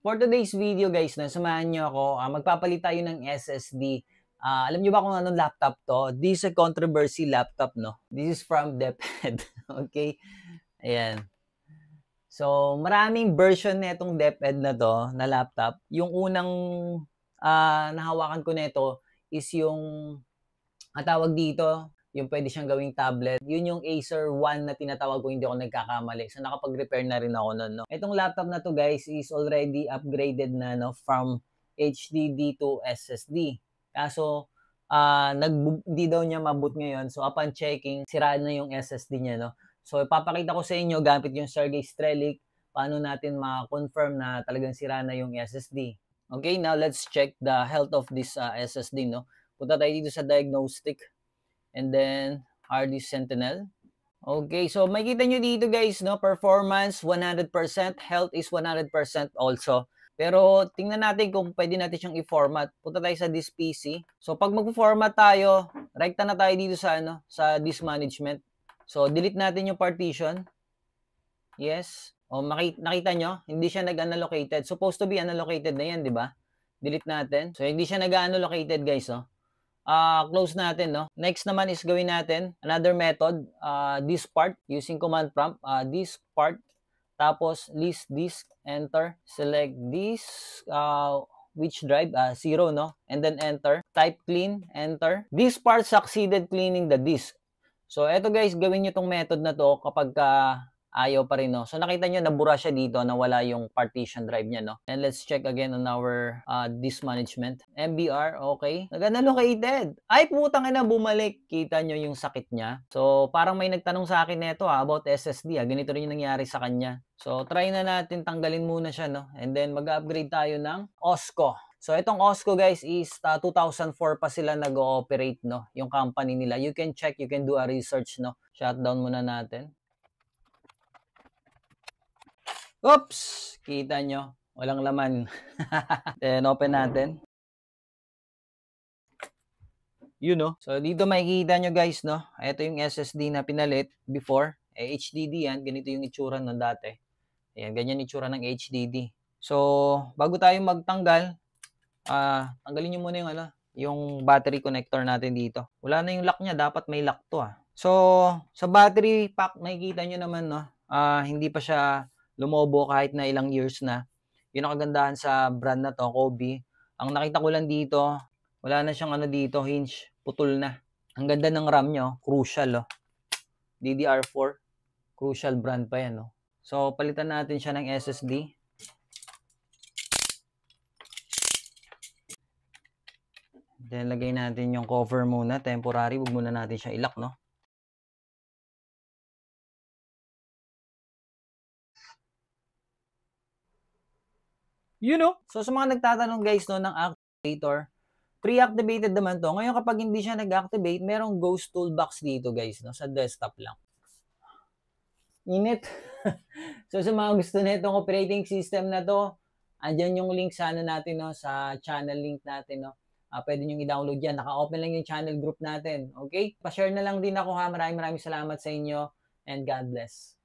For today's video guys, samahan nyo ako, magpapalit tayo ng SSD. Alam nyo ba kung anong laptop to? This is a controversy laptop, no? This is from DepEd. Okay? Ayan. So, maraming version na itong DepEd na to, na laptop. Yung unang nahawakan ko nito is yung tawag dito, yung pwede siyang gawing tablet. Yun yung Acer One na tinatawag ko, hindi ako nagkakamali. So, nakapag-repair na rin ako nun, no? Itong laptop na to, guys, is already upgraded na, no? From HDD to SSD. Kaso, hindi daw niya maboot ngayon. So, upon checking, sira na yung SSD niya, no? So, ipapakita ko sa inyo, gamit yung Sergey Strelich, paano natin ma-confirm na talagang sira na yung SSD. Okay, now let's check the health of this SSD, no? Punta tayo dito sa diagnostic. And then, hard disk Sentinel. Okay, so makikita nyo dito guys, no? Performance 100%, health is 100% also. Pero tingnan natin kung pwede natin siyang i-format. Punta tayo sa disk PC. So pag mag-format tayo, rekta na tayo dito sa sa disk management. So delete natin yung partition. Yes. O nakita nyo, hindi siya nag-unallocated. Supposed to be unallocated na yan, di ba? Delete natin. So hindi siya nag-unallocated guys, no? Close natin, no? Next naman is gawin natin another method, this part using command prompt, this part, tapos list disk, enter, select this, which drive, 0, no? And then enter, type clean, enter. This part succeeded cleaning the disk. So eto guys, gawin nyo tong method na to kapag ayaw pa rin, no? So nakita nyo, nabura siya dito, nawala yung partition drive niya, no? And let's check again on our disk management. MBR, okay. Nag-unallocated. Ay, putang ina, bumalik. Kita nyo yung sakit niya. So, parang may nagtanong sa akin neto about SSD. Ganito rin yung nangyari sa kanya. So, try na natin tanggalin muna siya, no? And then, mag-upgrade tayo ng OSCO. So, itong OSCO, guys, is 2004 pa sila nag-ooperate, no? Yung company nila. You can check, you can do a research, no? Shutdown muna natin. Oops! Kita nyo, walang laman. Then, open natin. Yun, no? So, dito makikita nyo, guys, no? Ito yung SSD na pinalit before. HDD yan. Ganito yung itsura nun dati. Ayan, ganyan itsura ng HDD. So, bago tayo magtanggal, tanggalin nyo muna yung, yung battery connector natin dito. Wala na yung lock niya. Dapat may lock to, So, sa battery pack, makikita nyo naman, no? Hindi pa siya lumobo kahit na ilang years na. Yun ang kagandahan sa brand na to, Kobe. Ang nakita ko lang dito, wala na siyang dito, hinge, putol na. Ang ganda ng RAM nyo, crucial, DDR4, crucial brand pa yan, So, palitan natin siya ng SSD. Then, lagay natin yung cover muna, temporary, huwag muna natin siya i-lock, So, sa mga nagtatanong guys, ng activator, pre-activated naman to. Ngayon, kapag hindi siya nag-activate, merong ghost toolbox dito guys, sa desktop lang. Init. So, sa mga gusto na itong operating system na to, andyan yung link sana natin, sa channel link natin, pwede nyo i-download yan. Naka-open lang yung channel group natin. Okay? Pa-share na lang din ako, ha. Maraming salamat sa inyo and God bless.